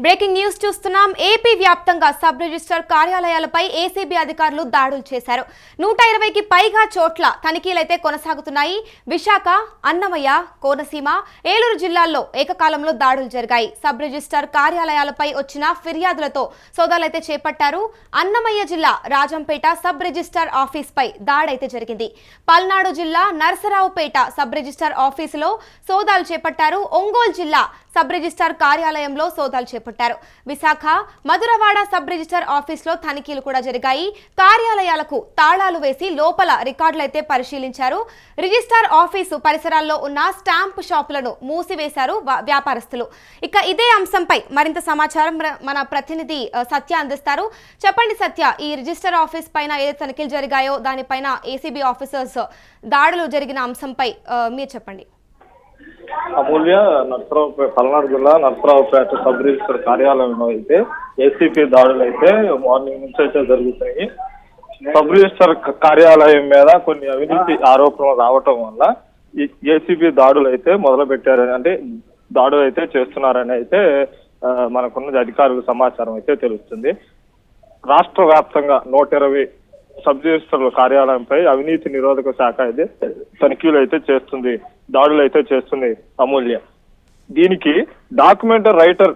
Breaking news చూస్తున్నాం. AP వ్యాప్తంగా sub register కార్యాలయాలపై ACB అధికారులు దాడులు చేశారు. 120కి పైగా చోట్ల తనిఖీలైతే కొనసాగుతున్నాయి. విశాఖ, అన్నమయ్య, కోనసీమ, ఏలూరు జిల్లాల్లో ఏకకాలంలో దాడులు జరిగాయి. సబ్ రిజిస్టర్ కార్యాలయాలపై వచ్చిన ఫిర్యాదులతో సోదాలైతే చేపట్టారు. అన్నమయ్య జిల్లా రాజంపేట సబ్ రిజిస్టర్ ఆఫీస్ పై దాడైతే జరిగింది. పల్నాడు జిల్లా నరసరావుపేట సబ్ రిజిస్టర్ ఆఫీసులో సోదాలు చేపట్టారు. ఒంగోలు జిల్లా సబ్ రిజిస్టర్ కార్యాలయంలో సోదాలు చేపట్టారు. విశాఖ, మధురవాడ సబ్ రిజిస్టర్ ఆఫీసులో తనిఖీలు కూడా జరిగాయి. కార్యాలయాలకు తాళాలు వేసి లోపల రికార్డులైతే పరిశీలించారు. రిజిస్టర్ ఆఫీసు పరిసరాల్లో ఉన్న స్టాంప్ షాపులను మూసివేశారు వ్యాపారస్తులు. ఇక ఇదే అంశంపై మరింత సమాచారం మన ప్రతినిధి సత్య అందిస్తారు. చెప్పండి సత్య, ఈ రిజిస్టర్ ఆఫీస్ పైన ఏదైతే తనిఖీలు జరిగాయో దానిపైన ఏసీబీ ఆఫీసర్స్ దాడులు జరిగిన అంశంపై మీరు చెప్పండి. అమూల్య, పల్నాడు జిల్లా నరసరావుపేట సబ్ రిజిస్టర్ కార్యాలయంలో అయితే ఏసీపీ దాడులు అయితే మార్నింగ్ నుంచి అయితే జరుగుతున్నాయి. సబ్ రిజిస్టర్ కార్యాలయం మీద కొన్ని అవినీతి ఆరోపణలు రావటం వల్ల ఈ ఏసీపీ దాడులు అయితే మొదలు పెట్టారని, అంటే దాడులు అయితే చేస్తున్నారని అయితే మనకున్న అధికారుల సమాచారం అయితే తెలుస్తుంది. రాష్ట్ర వ్యాప్తంగా 120 సబ్ రిజిస్టర్ల కార్యాలయంపై అవినీతి నిరోధక శాఖ అయితే తనిఖీలు అయితే చేస్తుంది, దాడులు అయితే చేస్తుంది. అమూల్య, దీనికి డాక్యుమెంట్ రైటర్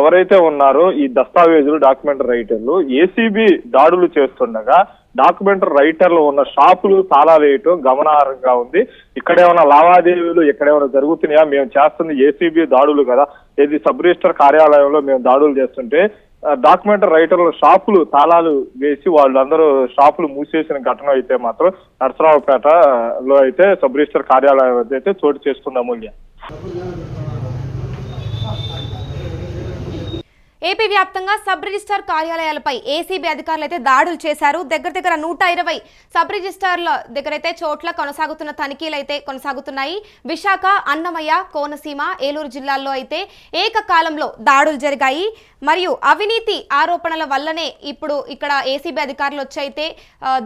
ఎవరైతే ఉన్నారో ఈ దస్తావేజులు డాక్యుమెంట్ రైటర్లు ఏసీబీ దాడులు చేస్తుండగా డాక్యుమెంట్ రైటర్లు ఉన్న షాపులు తాళాలు వేయటం గమనార్హంగా ఉంది. ఇక్కడేమైనా లావాదేవీలు ఎక్కడేమైనా జరుగుతున్నాయా? మేము చేస్తుంది ఏసీబీ దాడులు కదా, ఇది సబ్ రిజిస్టర్ కార్యాలయంలో మేము దాడులు చేస్తుంటే డాక్యుమెంట్ రైటర్ల షాపులు తాళాలు వేసి వాళ్ళందరూ షాపులు మూసేసిన ఘటన అయితే మాత్రం నరసరావుపేటలో అయితే సబ్ రిజిస్టర్ కార్యాలయం అయితే చోటు చేసుకుంది. అమూల్య, ఏపీ వ్యాప్తంగా సబ్ రిజిస్టర్ కార్యాలయాలపై ఏసీబీ అధికారులు అయితే దాడులు చేశారు. దగ్గర 120 సబ్ రిజిస్టర్ల దగ్గరైతే చోట్ల కొనసాగుతున్న తనిఖీలు అయితే కొనసాగుతున్నాయి. విశాఖ, అన్నమయ్య, కోనసీమ, ఏలూరు జిల్లాల్లో అయితే ఏకకాలంలో దాడులు జరిగాయి. మరియు అవినీతి ఆరోపణల వల్లనే ఇప్పుడు ఇక్కడ ఏసీబీ అధికారులు వచ్చి అయితే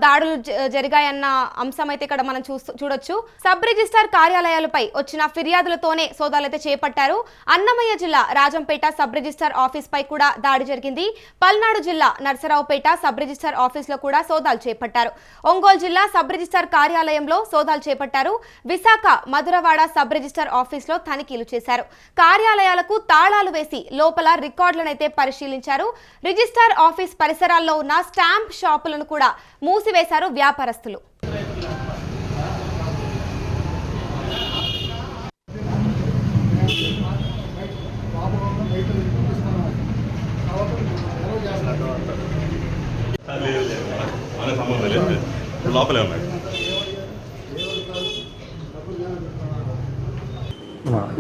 దాడులు జరిగాయన్న అంశం అయితే ఇక్కడ మనం చూడొచ్చు. సబ్ రిజిస్టర్ కార్యాలయాలపై వచ్చిన ఫిర్యాదులతోనే సోదాలైతే చేపట్టారు. అన్నమయ్య జిల్లా రాజంపేట సబ్ రిజిస్టర్ ఆఫీస్ పై కూడా దాడి జరిగింది. పల్నాడు జిల్లా నరసరావుపేట సబ్ రిజిస్టర్ ఆఫీస్ లో కూడా సోదాలు చేపట్టారు. ఒంగోలు జిల్లా సబ్ రిజిస్టర్ కార్యాలయంలో సోదాలు చేపట్టారు. Visakha, Madhurawada sub register office లో తనిఖీలు చేశారు. కార్యాలయాలకు తాళాలు వేసి లోపల రికార్డులను అయితే పరిశీలించారు. రిజిస్టర్ ఆఫీస్ పరిసరాల్లో ఉన్న స్టాంప్ షాపులను కూడా మూసివేశారు వ్యాపారస్తులు.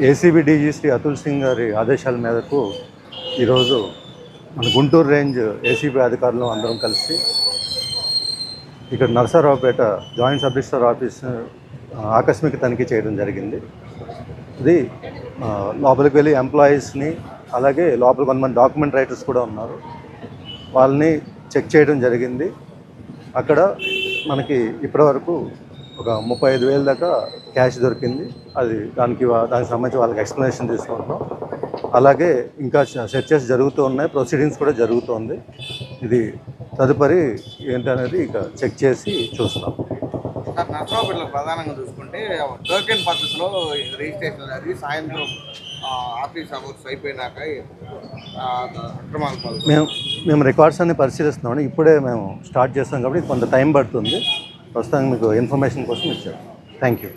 ఏసీబీ డీజీ శ్రీ అతుల్ సింగ్ గారి ఆదేశాల మేరకు ఈరోజు మన గుంటూరు రేంజ్ ఏసీబీ అధికారులు అందరం కలిసి ఇక్కడ Narasaraopet joint sub register office ఆకస్మిక తనిఖీ చేయడం జరిగింది. ఇది లోపలికి వెళ్ళి ఎంప్లాయీస్ని, అలాగే లోపల కొంతమంది డాక్యుమెంట్ రైటర్స్ కూడా ఉన్నారు, వాళ్ళని చెక్ చేయడం జరిగింది. అక్కడ మనకి ఇప్పటివరకు ఒక 35,000 దాకా క్యాష్ దొరికింది. అది దానికి సంబంధించి వాళ్ళకి ఎక్స్ప్లెనేషన్ తీసుకుంటాం. అలాగే ఇంకా సెర్చెస్ జరుగుతూ ఉన్నాయి, ప్రొసీడింగ్స్ కూడా జరుగుతుంది. ఇది తదుపరి ఏంటనేది ఇక చెక్ చేసి చూస్తాం. నరసరావుపేటలో ప్రధానంగా చూసుకుంటే టోకెన్ పద్ధతిలో రిజిస్ట్రేషన్ అది సాయంత్రం ఆఫీస్ అవర్స్ అయిపోయినాక మేము రికార్డ్స్ అన్ని పరిశీలిస్తున్నామండి. ఇప్పుడే మేము స్టార్ట్ చేస్తాం కాబట్టి కొంత టైం పడుతుంది. ప్రస్తుతానికి మీకు ఇన్ఫర్మేషన్ కోసం ఇచ్చారు. Thank you.